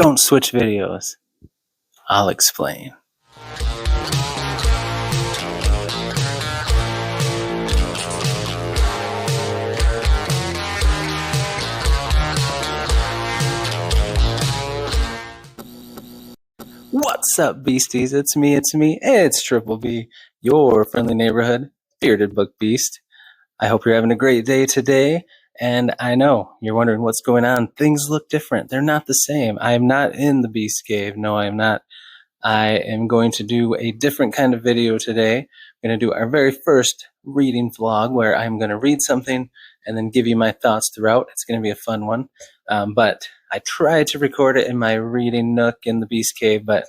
Don't switch videos. I'll explain. What's up, beasties? It's me. It's Triple B, your friendly neighborhood bearded book beast. I hope you're having a great day today. And I know you're wondering what's going on. Things look different. They're not the same. I am not in the Beast Cave. No, I am not. I am going to do a different kind of video today. I'm going to do our very first reading vlog where I'm going to read something and then give you my thoughts throughout. It's going to be a fun one. But I tried to record it in my reading nook in the Beast Cave, but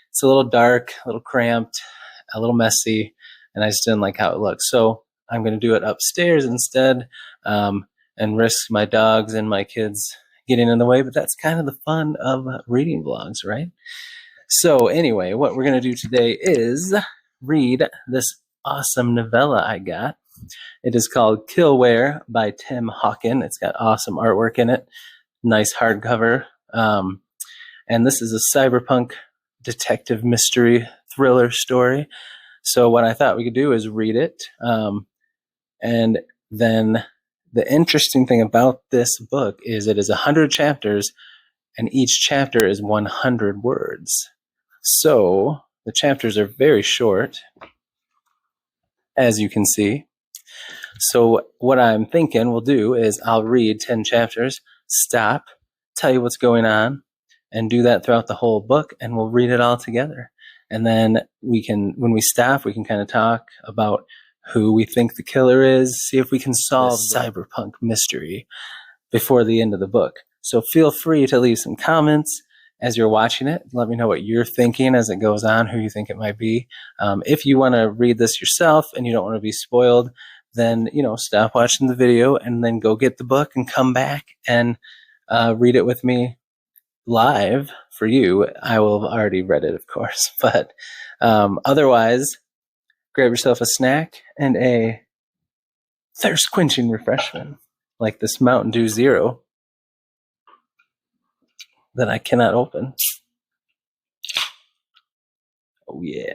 it's a little dark, a little cramped, a little messy, and I just didn't like how it looked. So I'm going to do it upstairs instead, and risk my dogs and my kids getting in the way. But that's kind of the fun of reading vlogs, right? So anyway, what we're going to do today is read this awesome novella I got. It is called Killware by Tim Hawken. It's got awesome artwork in it, nice hardcover. And this is a cyberpunk detective mystery thriller story. So what I thought we could do is read it. And then the interesting thing about this book is it is 100 chapters, and each chapter is 100 words. So the chapters are very short, as you can see. So what I'm thinking we'll do is I'll read 10 chapters, stop, tell you what's going on, and do that throughout the whole book, and we'll read it all together. And then we can, when we stop, we can kind of talk about who we think the killer is, see if we can solve the cyberpunk mystery before the end of the book. So feel free to leave some comments as you're watching it. Let me know what you're thinking as it goes on, who you think it might be. If you want to read this yourself and you don't want to be spoiled, then, stop watching the video and then go get the book and come back and read it with me live for you. I will have already read it, of course, but otherwise, grab yourself a snack and a thirst-quenching refreshment like this Mountain Dew Zero that I cannot open. Oh yeah,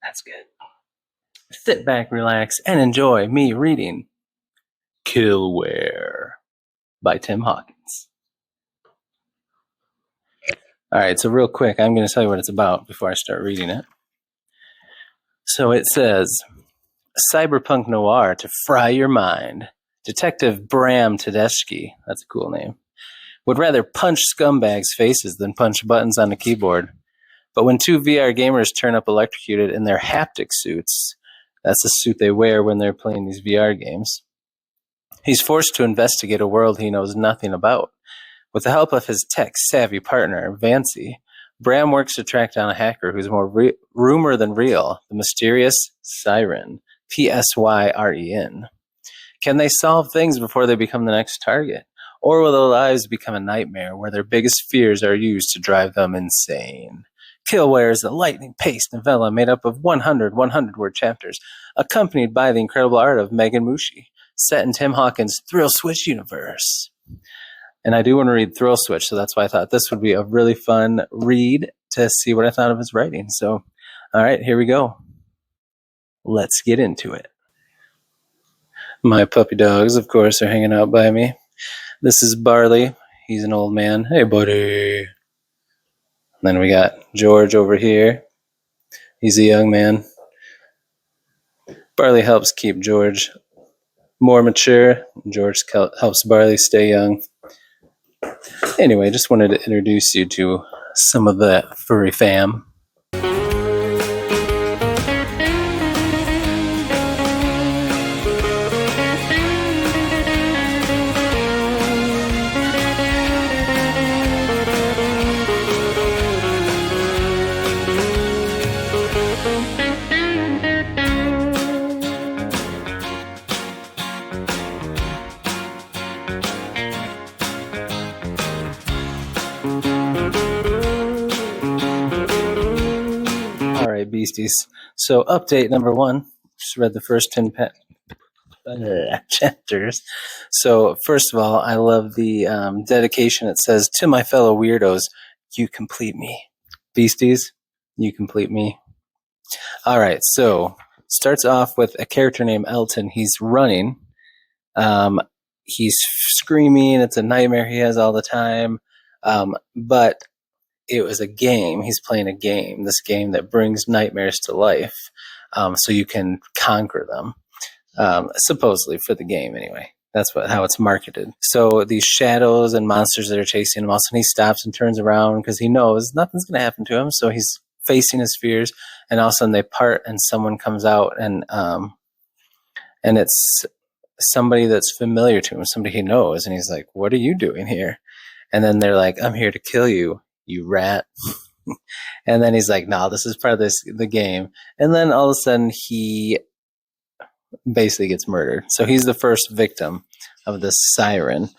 that's good. Sit back, relax, and enjoy me reading Killware by Tim Hawkins. All right, so real quick, I'm going to tell you what it's about before I start reading it. So it says, cyberpunk noir to fry your mind. Detective Bram Tedeschi, that's a cool name, would rather punch scumbags' faces than punch buttons on a keyboard. But when two VR gamers turn up electrocuted in their haptic suits, that's the suit they wear when they're playing these VR games, he's forced to investigate a world he knows nothing about. With the help of his tech-savvy partner, Vancy, Bram works to track down a hacker who's more rumor than real, the mysterious Siren, P-S-Y-R-E-N. Can they solve things before they become the next target? Or will their lives become a nightmare where their biggest fears are used to drive them insane? Killware is a lightning-paced novella made up of 100 100-word chapters, accompanied by the incredible art of Megan Mushi, set in Tim Hawkins' Thrill Switch universe. And I do want to read Thrill Switch, so that's why I thought this would be a really fun read to see what I thought of his writing. So, all right, here we go. Let's get into it. My puppy dogs, of course, are hanging out by me. This is Barley. He's an old man. Hey, buddy. And then we got George over here. He's a young man. Barley helps keep George more mature. George helps Barley stay young. Anyway, just wanted to introduce you to some of the furry fam. Beasties. So update number 1, just read the first 10 chapters. So first of all, I love the dedication. It says, "To my fellow weirdos, you complete me. Beasties, you complete me." All right, so starts off with a character named Elton. He's running. He's screaming. It's a nightmare he has all the time. But it was a game. He's playing a game, this game that brings nightmares to life, so you can conquer them, supposedly for the game anyway. That's how it's marketed. So these shadows and monsters that are chasing him, all of a sudden he stops and turns around because he knows nothing's going to happen to him. So he's facing his fears, and all of a sudden they part and someone comes out, and it's somebody that's familiar to him, somebody he knows, and he's like, "What are you doing here?" And then they're like, "I'm here to kill you, you rat." And then he's like, "No, this is part of the game." And then all of a sudden he basically gets murdered. So he's the first victim of this siren.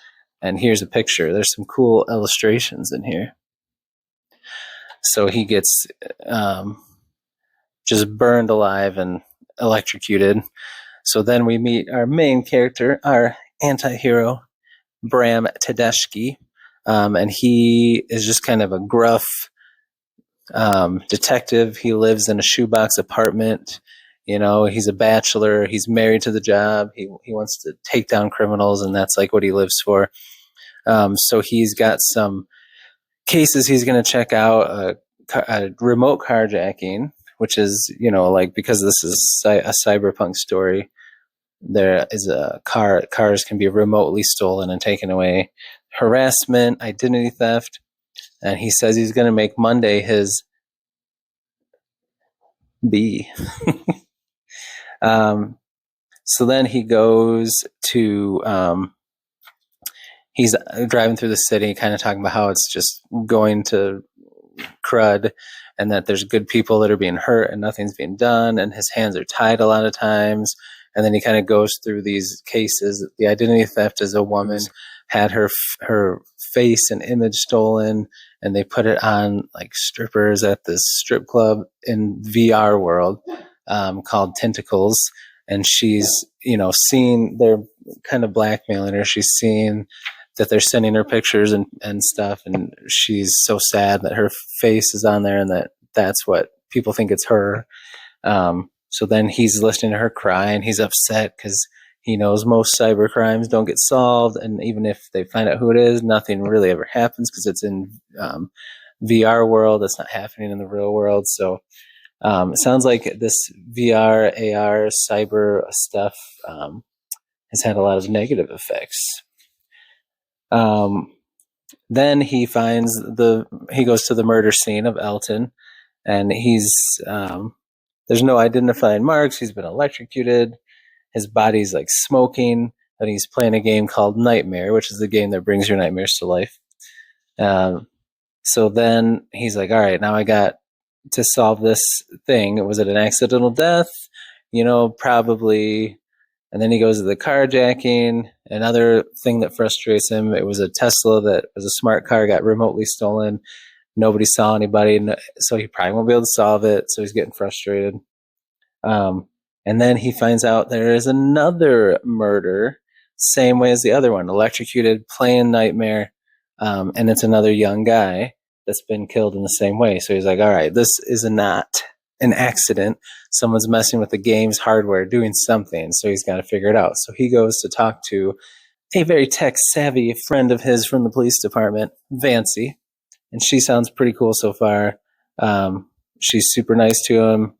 And here's a picture. There's some cool illustrations in here. So he gets just burned alive and electrocuted. So then we meet our main character, our anti-hero, Bram Tedeschi. And he is just kind of a gruff detective. He lives in a shoebox apartment. You know, he's a bachelor. He's married to the job. He wants to take down criminals, and that's like what he lives for. So he's got some cases he's going to check out, a remote carjacking, which is, you know, like, because this is a cyberpunk story, there is cars can be remotely stolen and taken away, harassment, identity theft, and he says he's going to make Monday his B. So then he goes to, he's driving through the city, kind of talking about how it's just going to crud, and that there's good people that are being hurt and nothing's being done, and his hands are tied a lot of times. And then he kind of goes through these cases. The identity theft is a woman had her face and image stolen, and they put it on like strippers at this strip club in VR world called Tentacles. And she's, you know, seeing, they're kind of blackmailing her. She's seeing that they're sending her pictures and stuff, and she's so sad that her face is on there, and that's what people think it's her. So then he's listening to her cry, and he's upset because he knows most cyber crimes don't get solved, and even if they find out who it is, nothing really ever happens because it's in VR world. It's not happening in the real world. So it sounds like this VR, AR, cyber stuff has had a lot of negative effects. Then he he goes to the murder scene of Elton, and he's there's no identifying marks. He's been electrocuted. His body's like smoking, and he's playing a game called Nightmare, which is the game that brings your nightmares to life. So then he's like, all right, now I got to solve this thing. Was it an accidental death? You know, probably. And then he goes to the carjacking. Another thing that frustrates him, it was a Tesla that was a smart car, got remotely stolen. Nobody saw anybody, so he probably won't be able to solve it. So he's getting frustrated. And then he finds out there is another murder, same way as the other one, electrocuted, playing Nightmare, and it's another young guy that's been killed in the same way. So he's like, all right, this is not an accident. Someone's messing with the game's hardware, doing something, so he's got to figure it out. So he goes to talk to a very tech-savvy friend of his from the police department, Vancy, and she sounds pretty cool so far. She's super nice to him.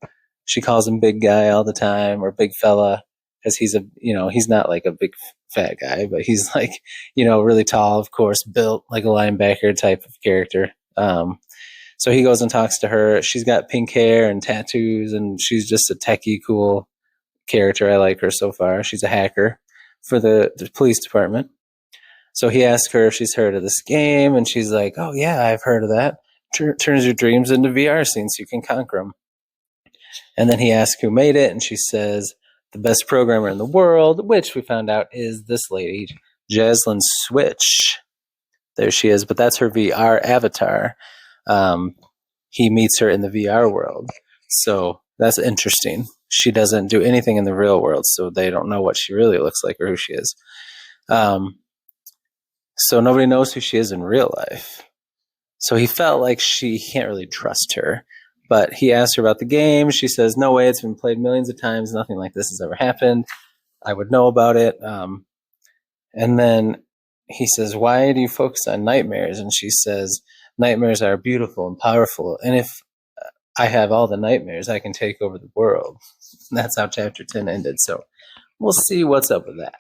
She calls him big guy all the time, or big fella, because he's he's not like a big fat guy, but he's like, really tall, of course, built like a linebacker type of character. So he goes and talks to her. She's got pink hair and tattoos, and she's just a techie, cool character. I like her so far. She's a hacker for the police department. So he asks her if she's heard of this game, and she's like, oh, yeah, I've heard of that. Turns your dreams into VR scenes so you can conquer them. And then he asks who made it, and she says the best programmer in the world, which we found out is this lady, Jaslyn Switch. There she is, but that's her VR avatar. He meets her in the VR world. So that's interesting. she doesn't do anything in the real world, so they don't know what she really looks like or who she is. So nobody knows who she is in real life. So he felt like he can't really trust her. But he asked her about the game. She says, no way, it's been played millions of times. Nothing like this has ever happened. I would know about it. And then he says, why do you focus on nightmares? And she says, nightmares are beautiful and powerful. And if I have all the nightmares, I can take over the world. And that's how chapter 10 ended. So we'll see what's up with that.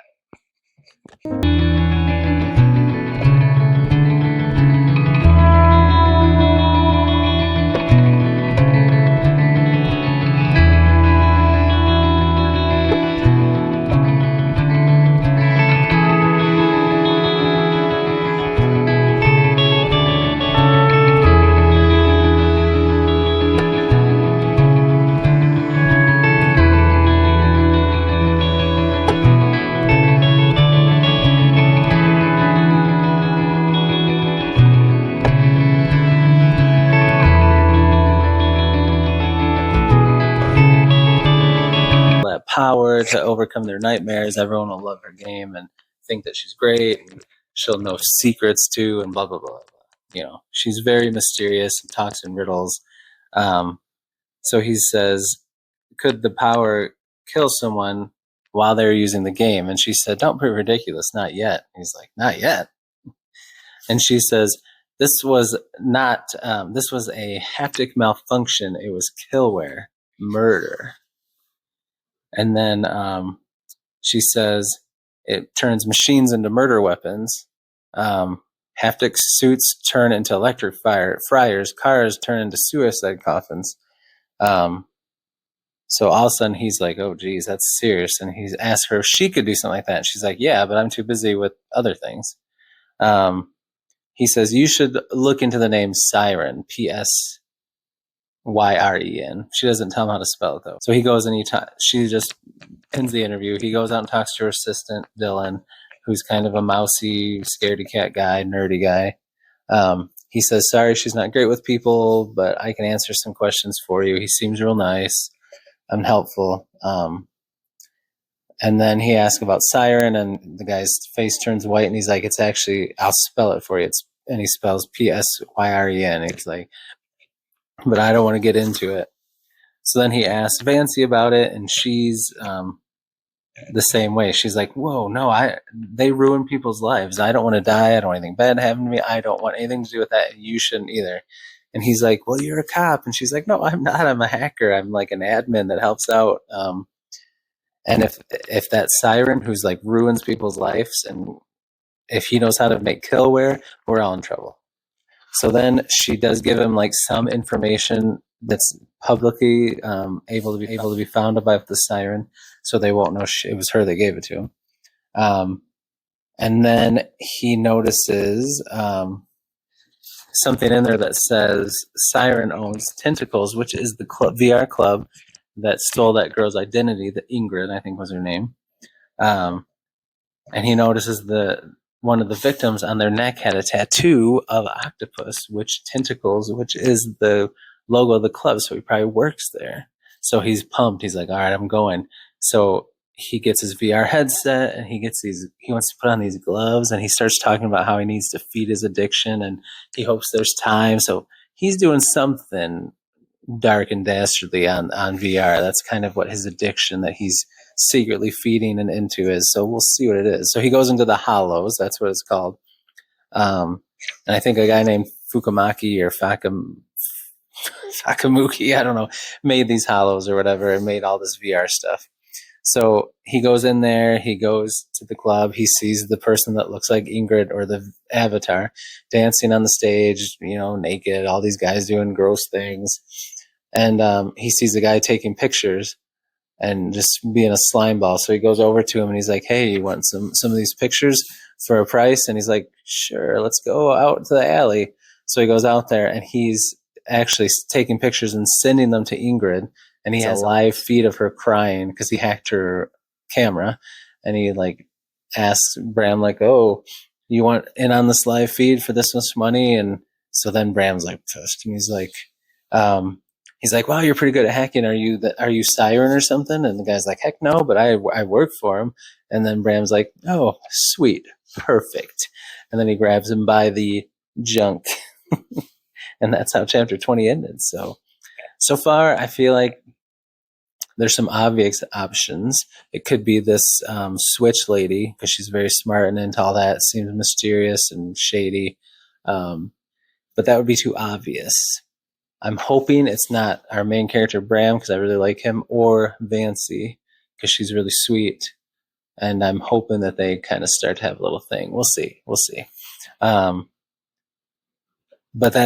Power to overcome their nightmares. Everyone will love her game and think that she's great, and she'll know secrets too, and blah blah blah. You know, she's very mysterious and talks in riddles. So he says, could the power kill someone while they're using the game? And she said, don't be ridiculous, not yet. He's like, not yet. And she says, this was a haptic malfunction. It was Killware murder. And then she says it turns machines into murder weapons. Haptic suits turn into electric fryers. Cars turn into suicide coffins. So all of a sudden he's like, oh, geez, that's serious. And he's asked her if she could do something like that. And she's like, yeah, but I'm too busy with other things. He says, you should look into the name Siren, P-S-Y-R-E-N. She doesn't tell him how to spell it, though. So he goes and she just ends the interview. He goes out and talks to her assistant, Dylan, who's kind of a mousy, scaredy cat guy, nerdy guy. He says, sorry, she's not great with people, but I can answer some questions for you. He seems real nice and helpful. And then he asks about Siren, and the guy's face turns white, and he's like, it's actually, I'll spell it for you. And he spells P-S-Y-R-E-N. He's like, but I don't want to get into it. So then he asks Vancy about it, and she's the same way. She's like, whoa, no, they ruin people's lives. I don't want to die. I don't want anything bad happen to me. I don't want anything to do with that. You shouldn't either. And he's like, well, you're a cop. And she's like, no, I'm not. I'm a hacker. I'm like an admin that helps out. And if that Siren who's like ruins people's lives, and if he knows how to make Killware, we're all in trouble. So then she does give him like some information that's publicly able to be found about the Siren, so they won't know it was her that gave it to him. And then he notices something in there that says Siren owns Tentacles, which is the VR club that stole that girl's identity, that Ingrid, I think was her name. And he notices one of the victims on their neck had a tattoo of octopus, which Tentacles, which is the logo of the club. So he probably works there. So he's pumped. He's like, all right, I'm going. So he gets his VR headset, and he wants to put on these gloves, and he starts talking about how he needs to feed his addiction, and he hopes there's time. So he's doing something dark and dastardly on VR. That's kind of what his addiction that he's secretly feeding and into is. So we'll see what it is. So he goes into the hollows. That's what it's called. And I think a guy named Fukamaki or Fakamuki, I don't know, made these hollows or whatever and made all this VR stuff. So he goes in there, he goes to the club, he sees the person that looks like Ingrid or the avatar dancing on the stage, naked, all these guys doing gross things. And he sees a guy taking pictures and just being a slime ball. So he goes over to him and he's like, hey, you want some of these pictures for a price? And he's like, sure, let's go out to the alley. So he goes out there and he's actually taking pictures and sending them to Ingrid. And he has a live feed of her crying because he hacked her camera. And he asks Bram oh, you want in on this live feed for this much money? And so then Bram's pissed. And he's like, he's like, wow, you're pretty good at hacking. Are you Siren or something? And the guy's like, heck no, but I work for him. And then Bram's like, oh, sweet, perfect. And then he grabs him by the junk. And that's how chapter 20 ended. So far, I feel like there's some obvious options. It could be this Switch lady, because she's very smart and into all that. Seems mysterious and shady. But that would be too obvious. I'm hoping it's not our main character, Bram, because I really like him, or Vancy, because she's really sweet. And I'm hoping that they kind of start to have a little thing. We'll see. But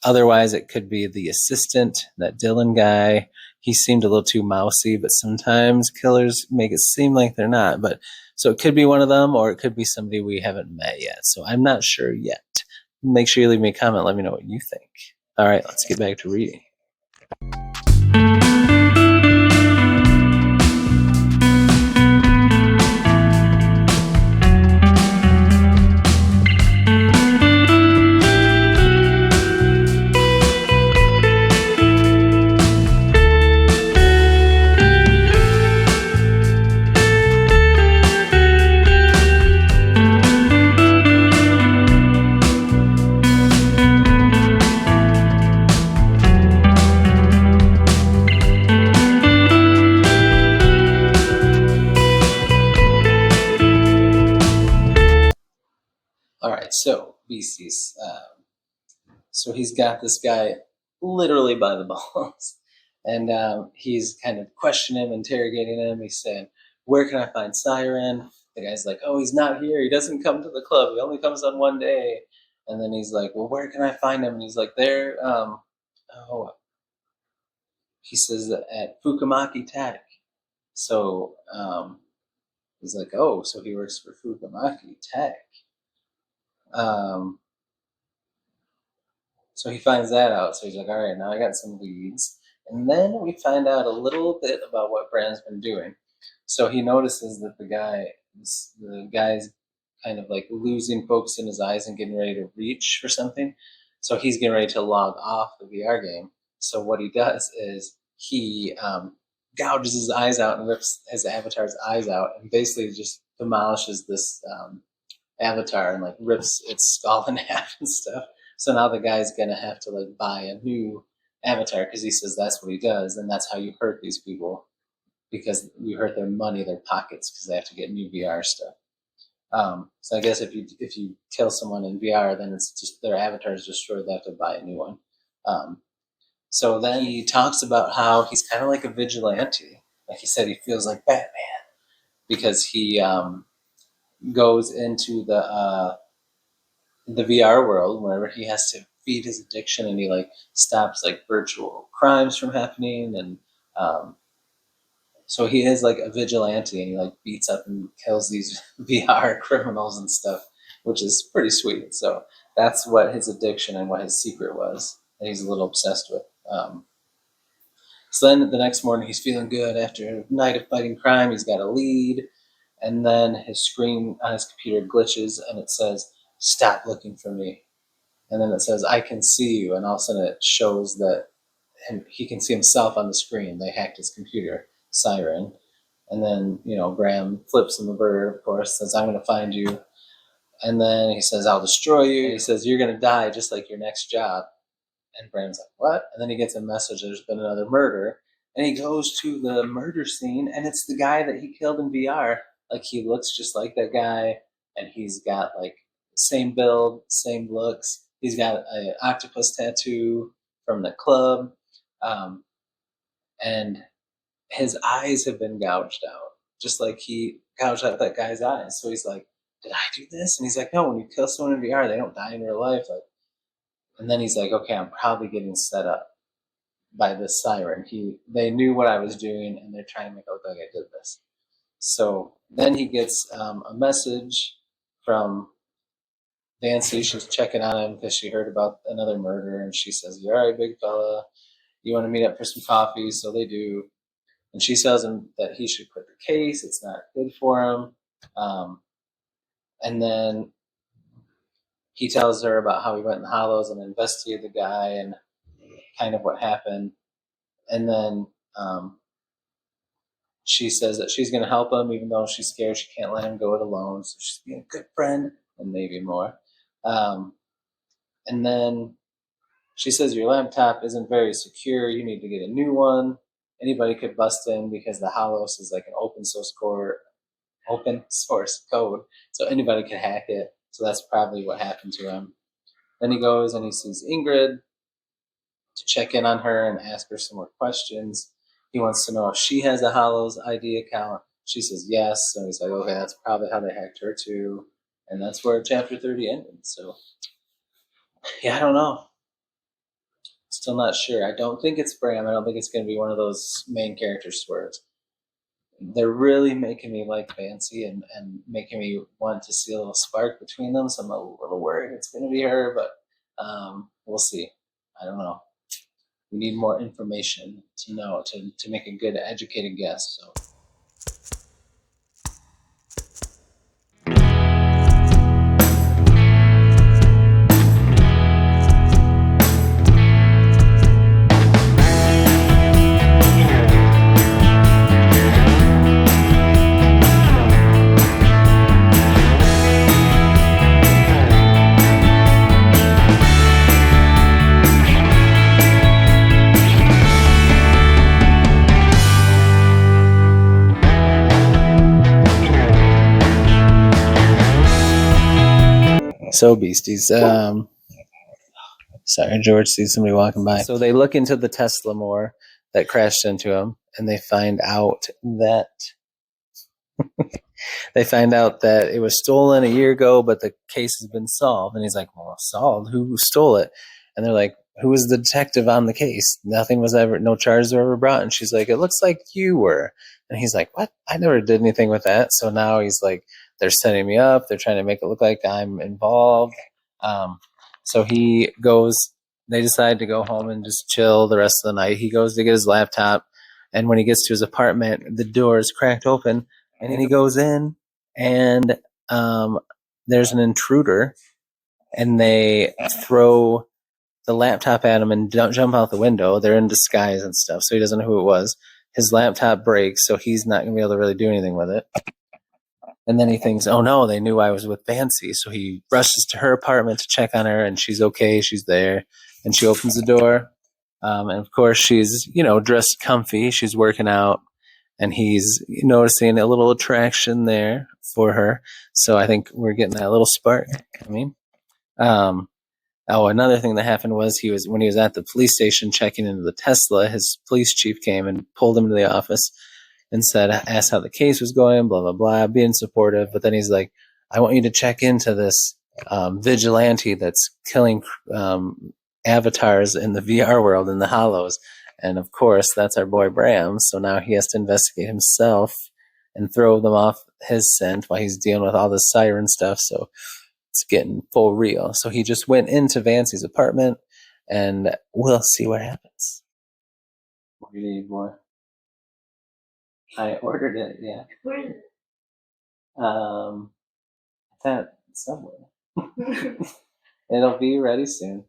otherwise, it could be the assistant, that Dylan guy. He seemed a little too mousy, but sometimes killers make it seem like they're not. But so it could be one of them, or it could be somebody we haven't met yet. So I'm not sure yet. Make sure you leave me a comment. Let me know what you think. All right, let's get back to reading. All right, so Beasties. So he's got this guy literally by the balls, and he's kind of questioning him, interrogating him. He's saying, "Where can I find Siren?" The guy's like, "Oh, he's not here. He doesn't come to the club. He only comes on one day." And then he's like, "Well, where can I find him?" And he's like, "There." He says that at Fukumaki Tech. So he's like, "Oh, so he works for Fukumaki Tech." Um, So he finds that out. So he's like, all right, now I got some leads. And then we find out a little bit about what Bram's been doing. So he notices that the guy's kind of like losing focus in his eyes and getting ready to reach for something. So he's getting ready to log off the VR game. So what he does is he gouges his eyes out and rips his avatar's eyes out and basically just demolishes this avatar and like rips its skull in half and stuff. So now the guy's gonna have to like buy a new avatar because he says that's what he does, and that's how you hurt these people because you hurt their money, their pockets, because they have to get new VR stuff. So I guess if you kill someone in VR, then it's just their avatar is destroyed. They have to buy a new one. So then he talks about how he's kind of like a vigilante. Like he said, he feels like Batman because he goes into the VR world whenever he has to feed his addiction, and he like stops like virtual crimes from happening, and so he is like a vigilante, and he like beats up and kills these VR criminals and stuff, which is pretty sweet. So that's what his addiction and what his secret was that he's a little obsessed with. So then the next morning he's feeling good after a night of fighting crime. He's got a lead, and then his screen on his computer glitches, and it says, "Stop looking for me." And then it says, "I can see you," and all of a sudden it shows that he can see himself on the screen. They hacked his computer, Siren. And then, Bram flips him the bird, of course, says, "I'm going to find you." And then he says, "I'll destroy you." And he says, "You're going to die just like your next job." And Bram's like, "What?" And then he gets a message, there's been another murder. And he goes to the murder scene, and it's the guy that he killed in VR. Like, he looks just like that guy, and he's got, like, same build, same looks. He's got an octopus tattoo from the club. And his eyes have been gouged out, just like he gouged out that guy's eyes. So he's like, "Did I do this?" And he's like, "No, when you kill someone in VR, they don't die in real life." Like, and then he's like, "Okay, I'm probably getting set up by this Siren. They knew what I was doing, and they're trying to make it look like I did this." So then he gets a message from Nancy. She's checking on him because she heard about another murder, and she says, "You all right, big fella? You want to meet up for some coffee?" So they do. And she tells him that he should quit the case. It's not good for him. And then he tells her about how he went in the hollows and investigated the guy. And kind of what happened. And then she says that she's going to help him, even though she's scared. She can't let him go it alone. So she's being a good friend, and maybe more. And then she says your laptop isn't very secure. You need to get a new one. Anybody could bust in because the Holos is like an open source code, so anybody could hack it. So that's probably what happened to him. Then he goes and he sees Ingrid to check in on her and ask her some more questions. He wants to know if she has a Holos ID account. She says yes. So he's like, okay, that's probably how they hacked her too. And that's where chapter 30 ended. So, yeah, I don't know. Still not sure. I don't think it's Bram. I don't think it's going to be one of those main character swerves. They're really making me like Fancy and making me want to see a little spark between them. So I'm a little worried it's going to be her, but we'll see. I don't know. We need more information to know, to make a good educated guess. So. So beasties. Sorry, George sees somebody walking by. So they look into the Tesla more that crashed into him, and they find out that it was stolen a year ago, but the case has been solved. And he's like, well, solved? Who stole it? And they're like, who was the detective on the case? No charges were ever brought. And she's like, it looks like you were. And he's like, what? I never did anything with that. So now he's like, they're setting me up. They're trying to make it look like I'm involved. So he goes, they decide to go home and just chill the rest of the night. He goes to get his laptop. And when he gets to his apartment, the door is cracked open. And he goes in, and there's an intruder. And they throw the laptop at him and jump out the window. They're in disguise and stuff, so he doesn't know who it was. His laptop breaks, so he's not going to be able to really do anything with it. And then he thinks, oh no, they knew I was with Fancy. So he rushes to her apartment to check on her, and she's okay. She's there. And she opens the door. And of course, she's, dressed comfy. She's working out. And he's noticing a little attraction there for her. So I think we're getting that little spark. Another thing that happened was when he was at the police station checking into the Tesla, his police chief came and pulled him to the office and asked how the case was going, blah, blah, blah, being supportive. But then he's like, I want you to check into this vigilante that's killing avatars in the VR world, in the Hollows. And of course, that's our boy Bram. So now he has to investigate himself and throw them off his scent while he's dealing with all this siren stuff. So it's getting full real. So he just went into Fancy's apartment, and we'll see what happens. What do you need, boy? I ordered it, yeah. Where is it? It's at Subway. It'll be ready soon.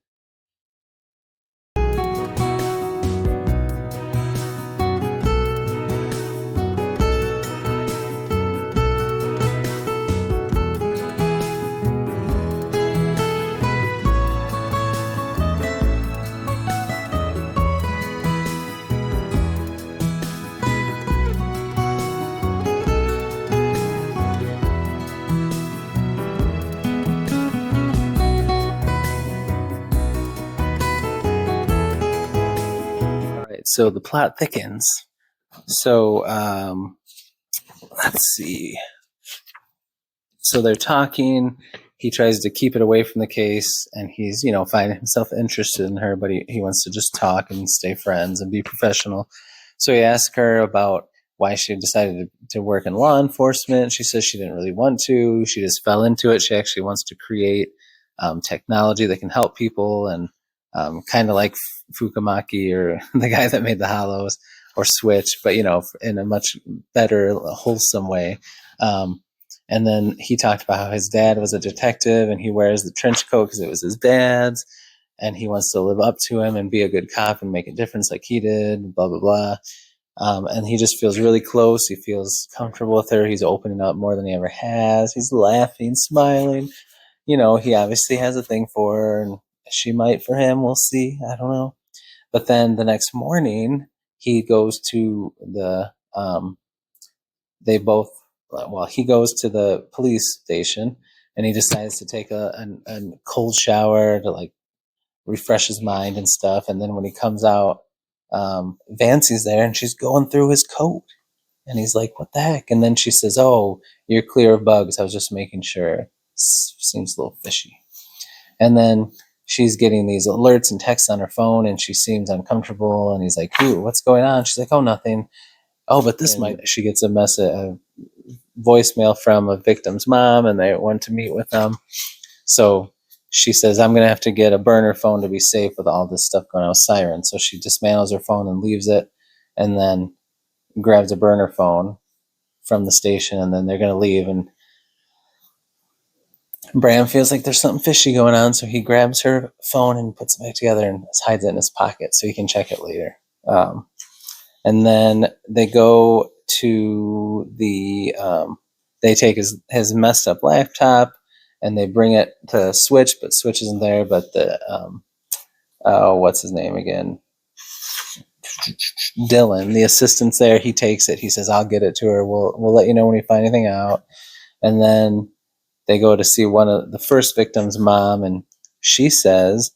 So the plot thickens. So let's see. So they're talking. He tries to keep it away from the case, and he's, finding himself interested in her, but he wants to just talk and stay friends and be professional. So he asks her about why she decided to work in law enforcement. She says she didn't really want to. She just fell into it. She actually wants to create technology that can help people, and kind of like Fukumaki or the guy that made the Hollows, or Switch, but in a much better, wholesome way. And then he talked about how his dad was a detective, and he wears the trench coat because it was his dad's. and he wants to live up to him and be a good cop and make a difference like he did, blah, blah, blah. And he just feels really close. He feels comfortable with her. He's opening up more than he ever has. He's laughing, smiling. He obviously has a thing for her, and she might for him. We'll see. I don't know. But then the next morning, he goes to he goes to the police station, and he decides to take a cold shower to like refresh his mind and stuff. And then when he comes out, Vancy's there, and she's going through his coat, and he's like, "What the heck?" And then she says, "Oh, you're clear of bugs. I was just making sure. Seems a little fishy." And then she's getting these alerts and texts on her phone, and she seems uncomfortable. And he's like, "Ooh, what's going on?" She's like, "Oh, nothing." Oh, but this might. She gets a voicemail from a victim's mom, and they want to meet with them. So she says, "I'm going to have to get a burner phone to be safe with all this stuff going on with sirens." So she dismantles her phone and leaves it, and then grabs a burner phone from the station, and then they're going to leave. And Bram feels like there's something fishy going on, so he grabs her phone and puts it back together and hides it in his pocket so he can check it later. And then they go to they take his messed up laptop and they bring it to Switch, but Switch isn't there. But what's his name again? Dylan, the assistant's there. He takes it. He says, "I'll get it to her. We'll let you know when we find anything out." And then they go to see one of the first victim's mom, and she says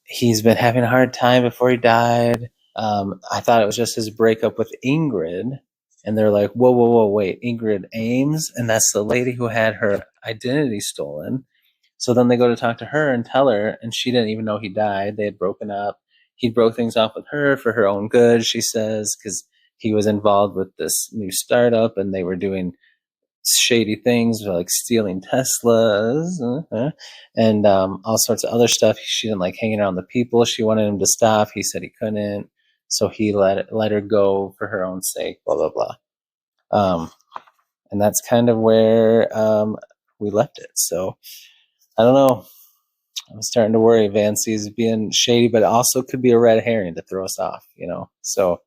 he's been having a hard time before he died. I thought it was just his breakup with Ingrid. And they're like, whoa, whoa, whoa, wait, Ingrid Ames? And that's the lady who had her identity stolen. So then they go to talk to her and tell her, and she didn't even know he died. They had broken up. He broke things off with her for her own good, she says, because he was involved with this new startup, and they were doing shady things like stealing Teslas and all sorts of other stuff. She didn't like hanging around the people she wanted him to stop. He said he couldn't, so he let her go for her own sake, blah blah blah. And that's kind of where we left it. So I don't know, I'm starting to worry Vancy's being shady, but it also could be a red herring to throw us off, so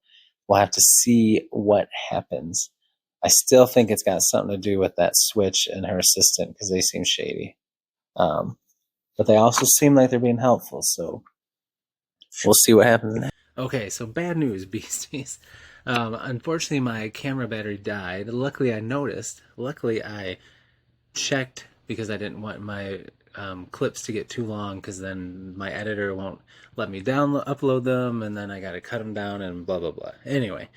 we'll have to see what happens. I still think it's got something to do with that Switch and her assistant because they seem shady. But they also seem like they're being helpful, so we'll see what happens. Okay, so bad news, beasties. Unfortunately, my camera battery died. Luckily, I checked because I didn't want my clips to get too long because then my editor won't let me upload them, and then I got to cut them down and blah, blah, blah. Anyway.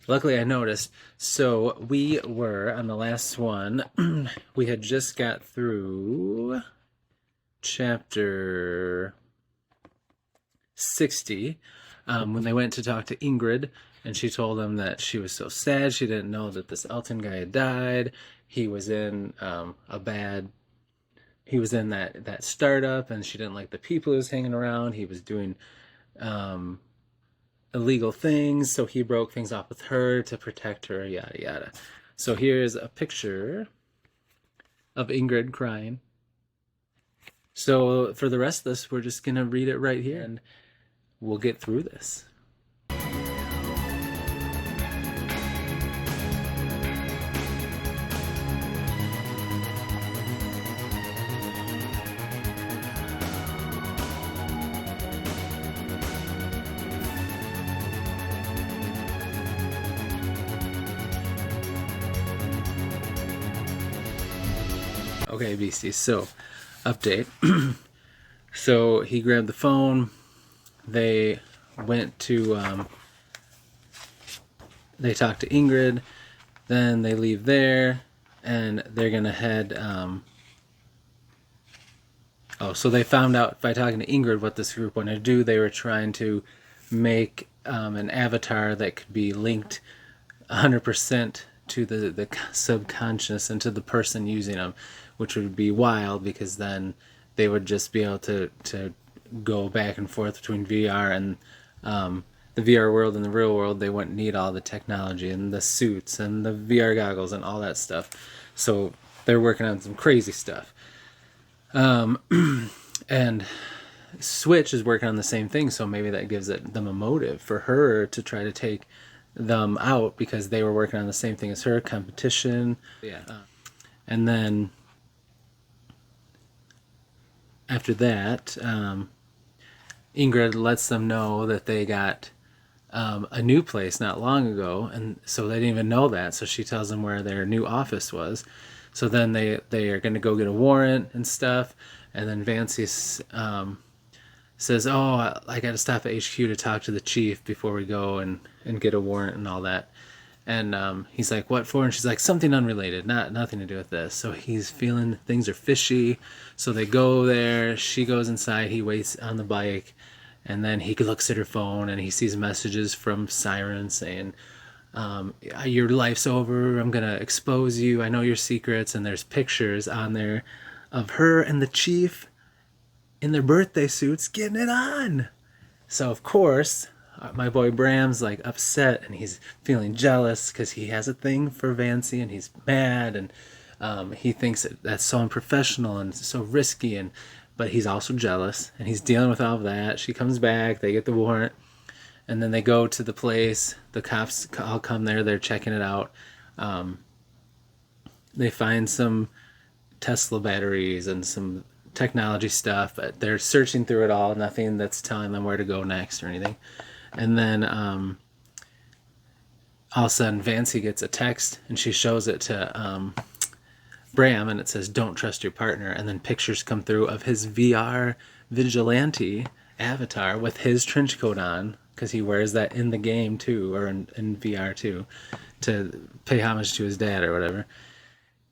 Luckily I noticed. So we were on the last one. We had just got through chapter 60 when they went to talk to Ingrid, and she told them that she was so sad. She didn't know that this Elton guy had died. He was in he was in that startup, and she didn't like the people he was hanging around. He was doing illegal things, so he broke things off with her to protect her, yada yada. So here's a picture of Ingrid crying. So for the rest of this, we're just gonna read it right here, and we'll get through this. Okay, beasties, so update. So he grabbed the phone. They went to they talked to Ingrid, then they leave there, and they're gonna head so they found out by talking to Ingrid what this group wanted to do. They were trying to make an avatar that could be linked 100% to the subconscious and to the person using them, which would be wild because then they would just be able to go back and forth between VR and the VR world and the real world. They wouldn't need all the technology and the suits and the VR goggles and all that stuff. So they're working on some crazy stuff. And Switch is working on the same thing, so maybe that gives them a motive for her to try to take them out because they were working on the same thing as her, competition. Yeah. And then after that, Ingrid lets them know that they got a new place not long ago, and so they didn't even know that. So she tells them where their new office was. So then they are going to go get a warrant and stuff, and then Vancy says, "Oh, I got to stop at HQ to talk to the chief before we go and get a warrant and all that." And he's like, "What for?" And she's like, "Something unrelated, nothing to do with this." So he's feeling things are fishy. So they go there. She goes inside. He waits on the bike, and then he looks at her phone and he sees messages from Siren saying, "Your life's over. I'm gonna expose you. I know your secrets." And there's pictures on there of her and the chief in their birthday suits getting it on. So of course, my boy Bram's like upset and he's feeling jealous because he has a thing for Vancy and he's mad, and he thinks that's so unprofessional and so risky, but he's also jealous and he's dealing with all of that. She comes back, they get the warrant, and then they go to the place. The cops all come there, they're checking it out. They find some Tesla batteries and some technology stuff, but they're searching through it all, nothing that's telling them where to go next or anything. And then all of a sudden Vancy gets a text and she shows it to Bram, and it says, "Don't trust your partner." And then pictures come through of his VR vigilante avatar with his trench coat on, because he wears that in the game too, or in VR too, to pay homage to his dad or whatever.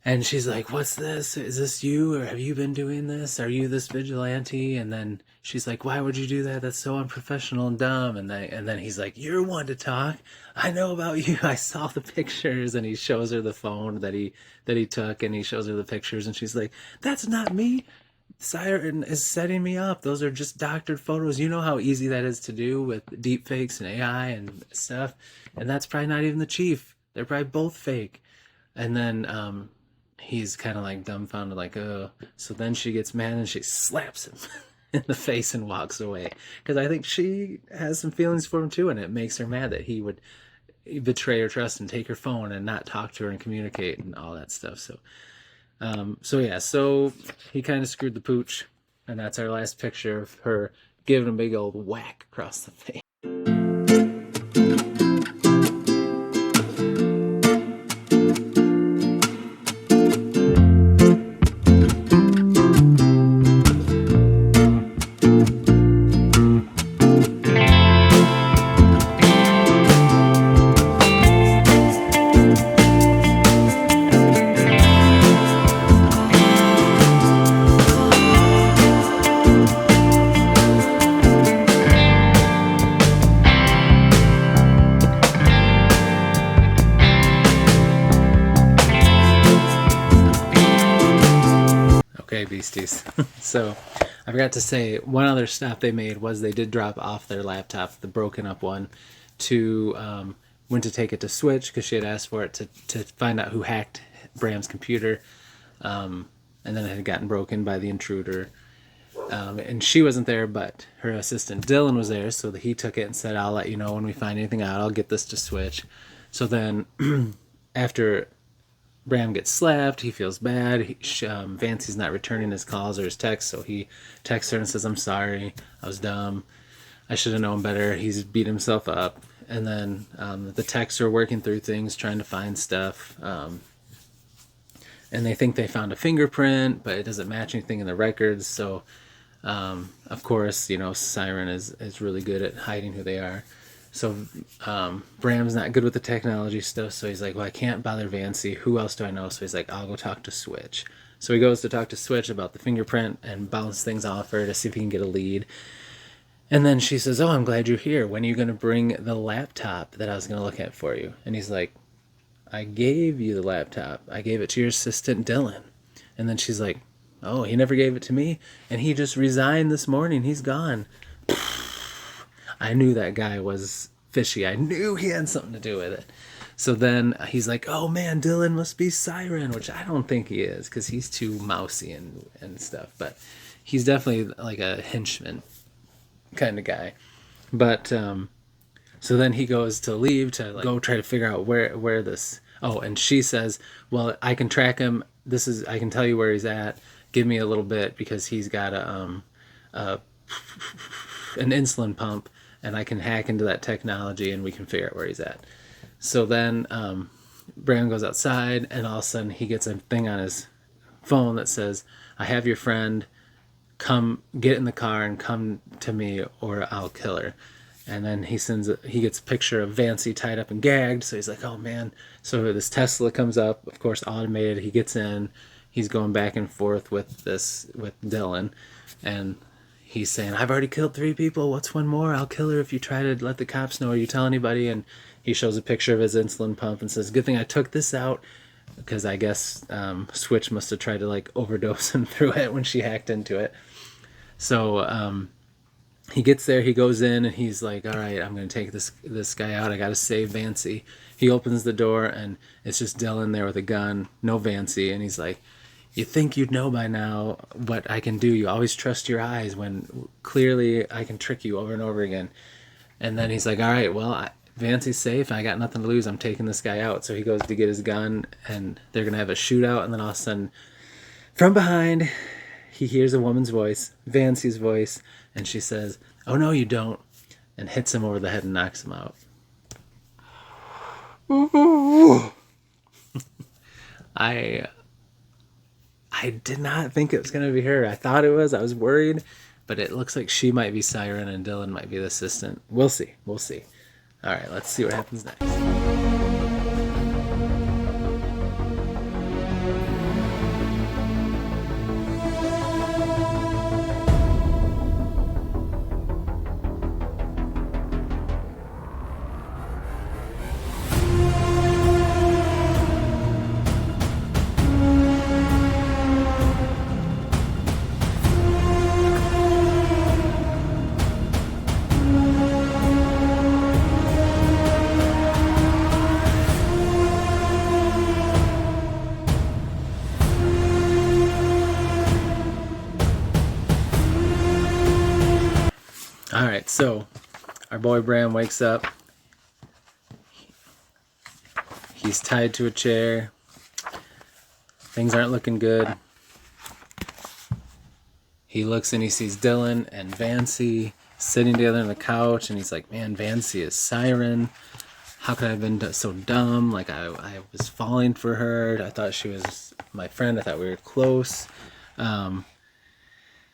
And she's like, "What's this? Is this you? Or have you been doing this? Are you this vigilante?" And then she's like, "Why would you do that? That's so unprofessional and dumb." And then he's like, "You're one to talk. I know about you. I saw the pictures." And he shows her the phone that he took, and he shows her the pictures, and she's like, "That's not me. Siren is setting me up. Those are just doctored photos. You know how easy that is to do with deep fakes and AI and stuff. And that's probably not even the chief. They're probably both fake." And then he's kind of like dumbfounded, like, "Oh." So then she gets mad and she slaps him in the face and walks away. Because I think she has some feelings for him too, and it makes her mad that he would betray her trust and take her phone and not talk to her and communicate and all that stuff. So he kind of screwed the pooch, and that's our last picture of her giving a big old whack across the face. Okay, beasties. So I forgot to say, one other stop they made was they did drop off their laptop, the broken up one, to went to take it to Switch because she had asked for it to find out who hacked Bram's computer, and then it had gotten broken by the intruder. And she wasn't there, but her assistant Dylan was there, so he took it and said, "I'll let you know when we find anything out. I'll get this to Switch." So then after Bram gets slapped, he feels bad. Vancy's not returning his calls or his texts, so he texts her and says, "I'm sorry, I was dumb. I should have known better." He's beat himself up. And then the techs are working through things, trying to find stuff. And they think they found a fingerprint, but it doesn't match anything in the records. So, of course, Siren is really good at hiding who they are. So Bram's not good with the technology stuff, so he's like, "Well, I can't bother Vancy. Who else do I know?" So he's like, "I'll go talk to Switch." So he goes to talk to Switch about the fingerprint and bounce things off her to see if he can get a lead. And then she says, "Oh, I'm glad you're here. When are you going to bring the laptop that I was going to look at for you?" And he's like, "I gave you the laptop. I gave it to your assistant, Dylan." And then she's like, "Oh, he never gave it to me. And he just resigned this morning. He's gone." I knew that guy was fishy. I knew he had something to do with it. So then he's like, "Oh man, Dylan must be Siren," which I don't think he is because he's too mousy and stuff. But he's definitely like a henchman kind of guy. But so then he goes to leave to like, go try to figure out where this. Oh, and she says, "Well, I can track him. I can tell you where he's at. Give me a little bit because he's got a an insulin pump, and I can hack into that technology, and we can figure out where he's at." So then Bram goes outside, and all of a sudden he gets a thing on his phone that says, "I have your friend. Come get in the car and come to me, or I'll kill her." And then he gets a picture of Vancy tied up and gagged. So he's like, "Oh man!" So this Tesla comes up, of course, automated. He gets in. He's going back and forth with Dylan, and he's saying, "I've already killed 3 people. What's one more? I'll kill her if you try to let the cops know or you tell anybody." And he shows a picture of his insulin pump and says, "Good thing I took this out," because I guess Switch must have tried to like overdose him through it when she hacked into it. So he gets there, he goes in, and he's like, "All right, I'm going to take this guy out. I got to save Vancy." He opens the door, and it's just Dylan there with a gun, no Vancy, and he's like, "You think you'd know by now what I can do. You always trust your eyes when clearly I can trick you over and over again." And then he's like, "All right, well, Vancy's safe. I got nothing to lose. I'm taking this guy out." So he goes to get his gun, and they're going to have a shootout, and then all of a sudden, from behind, he hears a woman's voice, Vancy's voice, and she says, "Oh no, you don't," and hits him over the head and knocks him out. I did not think it was going to be her. I thought it was. I was worried, but it looks like she might be Siren and Dylan might be the assistant. We'll see. We'll see. All right, let's see what happens next. All right, so our boy Bram wakes up. He's tied to a chair. Things aren't looking good. He looks and he sees Dylan and Vancy sitting together on the couch, and he's like, "Man, Vancy is Siren. How could I have been so dumb? Like, I was falling for her. I thought she was my friend. I thought we were close."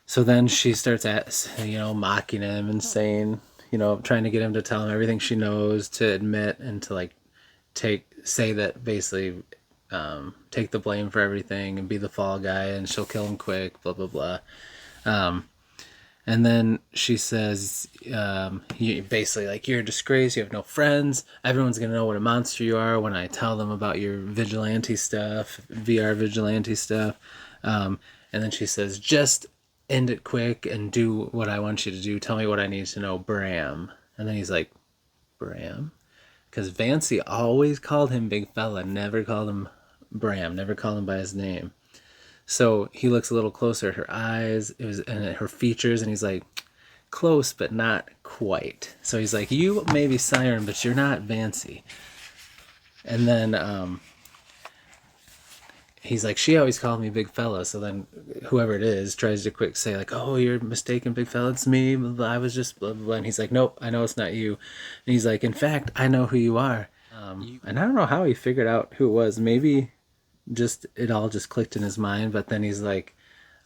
So then she starts mocking him and saying, trying to get him to tell him everything she knows, to admit and to like say that basically take the blame for everything and be the fall guy, and she'll kill him quick, blah, blah, blah. And then she says, basically like, "You're a disgrace. You have no friends. Everyone's going to know what a monster you are when I tell them about your vigilante stuff, VR vigilante stuff." And then she says, "Just end it quick and do what I want you to do. Tell me what I need to know, Bram." And then he's like, "Bram?" Because Vancy always called him Big Fella, never called him Bram, never called him by his name. So he looks a little closer at her eyes and at her features, and he's like, "Close, but not quite." So he's like, "You may be Siren, but you're not Vancy." And then he's like, "She always called me Big Fella." So then whoever it is tries to quick say like, "Oh, you're mistaken, Big Fella. It's me. Blah, blah. I was just blah, blah, blah." And he's like, "Nope, I know it's not you." And he's like, "In fact, I know who you are." And I don't know how he figured out who it was. Maybe it all just clicked in his mind. But then he's like,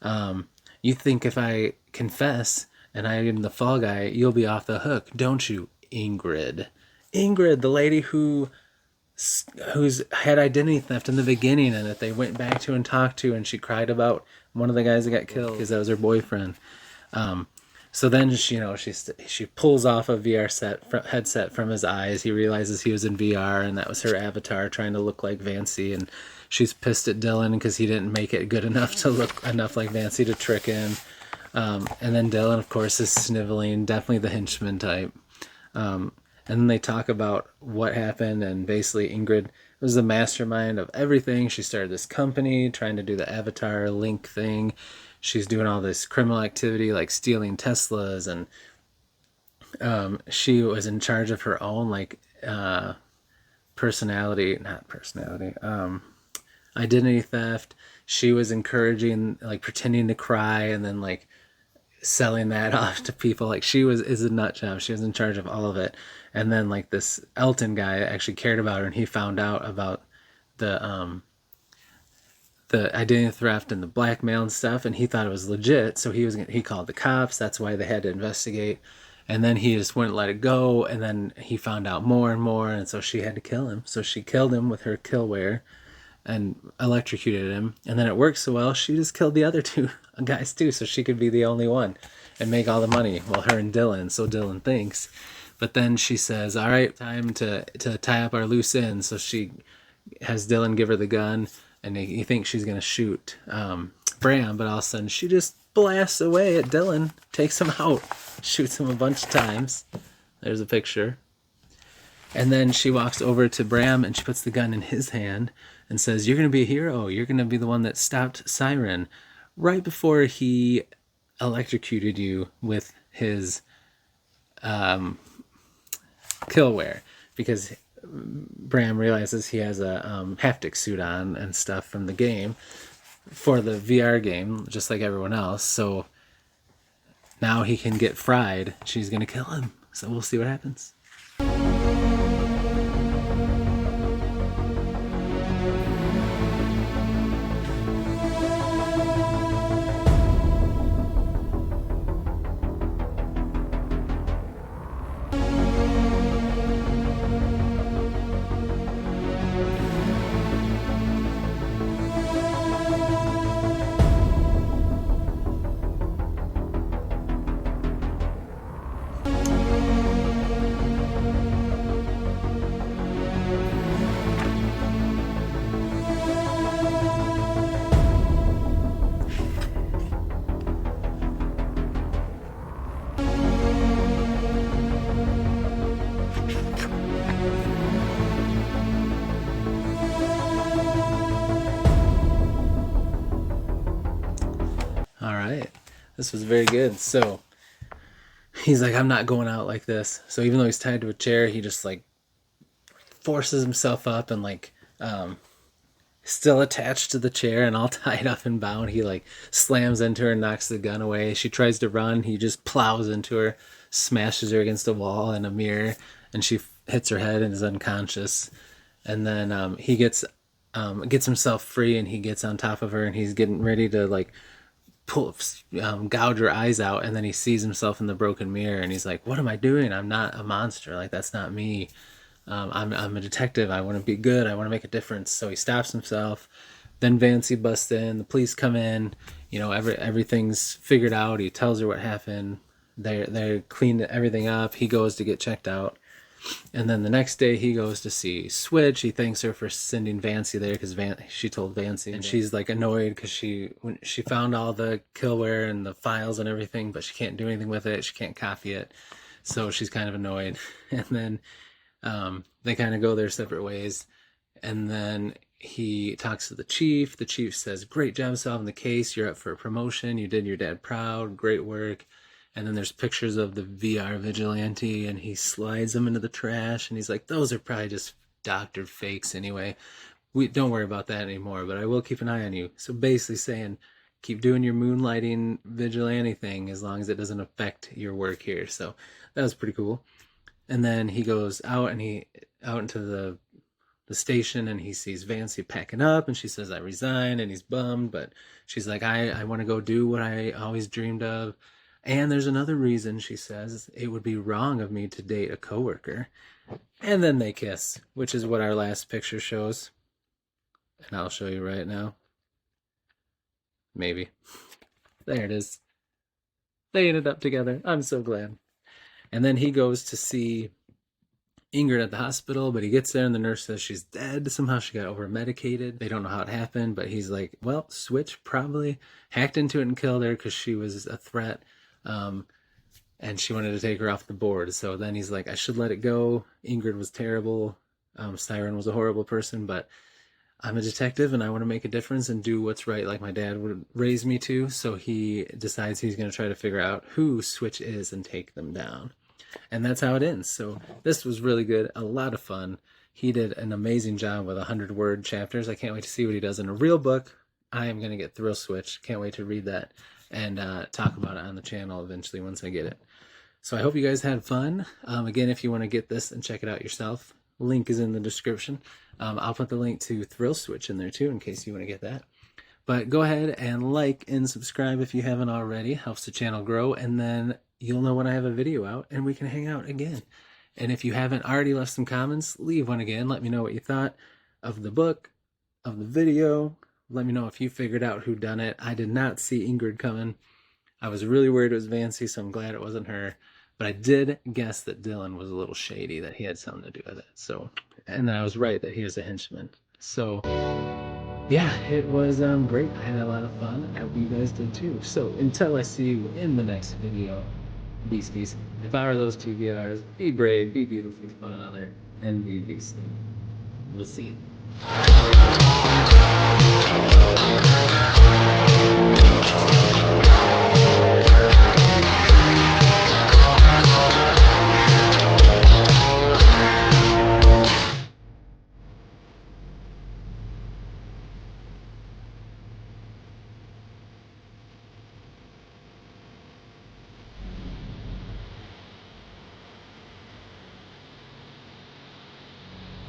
"You think if I confess and I am the fall guy, you'll be off the hook, don't you, Ingrid?" Ingrid, the lady who's had identity theft in the beginning, and that they went back to and talked to, and she cried about one of the guys that got killed because that was her boyfriend. So then she pulls off a VR headset from his eyes. He realizes he was in VR, and that was her avatar trying to look like Vancy, and she's pissed at Dylan because he didn't make it good enough to look enough like Vancy to trick him. And then Dylan, of course, is sniveling, definitely the henchman type. And then they talk about what happened, and basically Ingrid was the mastermind of everything. She started this company trying to do the Avatar Link thing. she's doing all this criminal activity like stealing Teslas, and she was in charge of her own like personality, not personality, identity theft. She was encouraging like pretending to cry and then like selling that off to people. Like she is a nut job. She was in charge of all of it. And then like this Elton guy actually cared about her, and he found out about the identity theft and the blackmail and stuff, and he thought it was legit. So he called the cops. That's why they had to investigate. And then he just wouldn't let it go. And then he found out more and more, and so she had to kill him. So she killed him with her Killware and electrocuted him. And then it worked so well, she just killed the other two guys too, so she could be the only one and make all the money. Well, her and Dylan, so Dylan thinks. But then she says, all right, time to tie up our loose ends. So she has Dylan give her the gun, and he thinks she's going to shoot Bram, but all of a sudden she just blasts away at Dylan, takes him out, shoots him a bunch of times. There's a picture. And then she walks over to Bram and she puts the gun in his hand and says, you're going to be a hero. You're going to be the one that stopped Siren right before he electrocuted you with his Killware, because Bram realizes he has a haptic suit on and stuff from the game for the VR game, just like everyone else. So now he can get fried. She's going to kill him. So we'll see what happens. All right. This was very good. So he's like, I'm not going out like this. So even though he's tied to a chair, he just like forces himself up and like still attached to the chair and all tied up and bound. He like slams into her and knocks the gun away. She tries to run. He just plows into her, smashes her against a wall and a mirror, and she hits her head and is unconscious. And then he gets himself free, and he gets on top of her, and he's getting ready to like gouge her eyes out, and then he sees himself in the broken mirror, and he's like, what am I doing? I'm not a monster. Like, that's not me. I'm a detective. I want to be good. I want to make a difference. So he stops himself. Then Vancy busts in. The police come in. You know, everything's figured out. He tells her what happened. They cleaned everything up. He goes to get checked out. And then the next day he goes to see Switch. He thanks her for sending Vancy there because she told Vancy, and she's like annoyed because when she found all the Killware and the files and everything, but she can't do anything with it. She can't copy it, so she's kind of annoyed. And then they kind of go their separate ways. And then he talks to the chief. The chief says, "Great job solving the case. You're up for a promotion. You did your dad proud. Great work." And then there's pictures of the VR vigilante, and he slides them into the trash, and he's like, those are probably just doctored fakes anyway. We don't worry about that anymore, but I will keep an eye on you. So basically saying, keep doing your moonlighting vigilante thing as long as it doesn't affect your work here. So that was pretty cool. And then he goes out into the station, and he sees Vancy packing up, and she says, I resign, and he's bummed, but she's like, I want to go do what I always dreamed of. And there's another reason, she says, it would be wrong of me to date a coworker. And then they kiss, which is what our last picture shows. And I'll show you right now. Maybe. There it is. They ended up together. I'm so glad. And then he goes to see Ingrid at the hospital, but he gets there and the nurse says she's dead. Somehow she got over-medicated. They don't know how it happened, but he's like, well, Switch probably hacked into it and killed her because she was a threat. And she wanted to take her off the board. So then he's like, I should let it go. Ingrid was terrible. Siren was a horrible person, but I'm a detective and I want to make a difference and do what's right like my dad would raise me to. So he decides he's going to try to figure out who Switch is and take them down. And that's how it ends. So this was really good, a lot of fun. He did an amazing job with 100-word chapters. I can't wait to see what he does in a real book. I am going to get Thrill Switch. Can't wait to read that and talk about it on the channel eventually once I get it. So I hope you guys had fun. Again, if you want to get this and check it out yourself, link is in the description. I'll put the link to Thrill Switch in there too in case you want to get that. But go ahead and like and subscribe if you haven't already. Helps the channel grow, and then you'll know when I have a video out and we can hang out again. And if you haven't already left some comments, leave one again. Let me know what you thought of the book, of the video. Let me know if you figured out who done it. I did not see Ingrid coming. I was really worried it was Vancy, so I'm glad it wasn't her. But I did guess that Dylan was a little shady, that he had something to do with it. So, and I was right that he was a henchman. So, yeah, it was great. I had a lot of fun. I hope you guys did too. So, until I see you in the next video, beasties, if I were those two VRs, be brave, be beautiful for one another, and be beastly. We'll see you.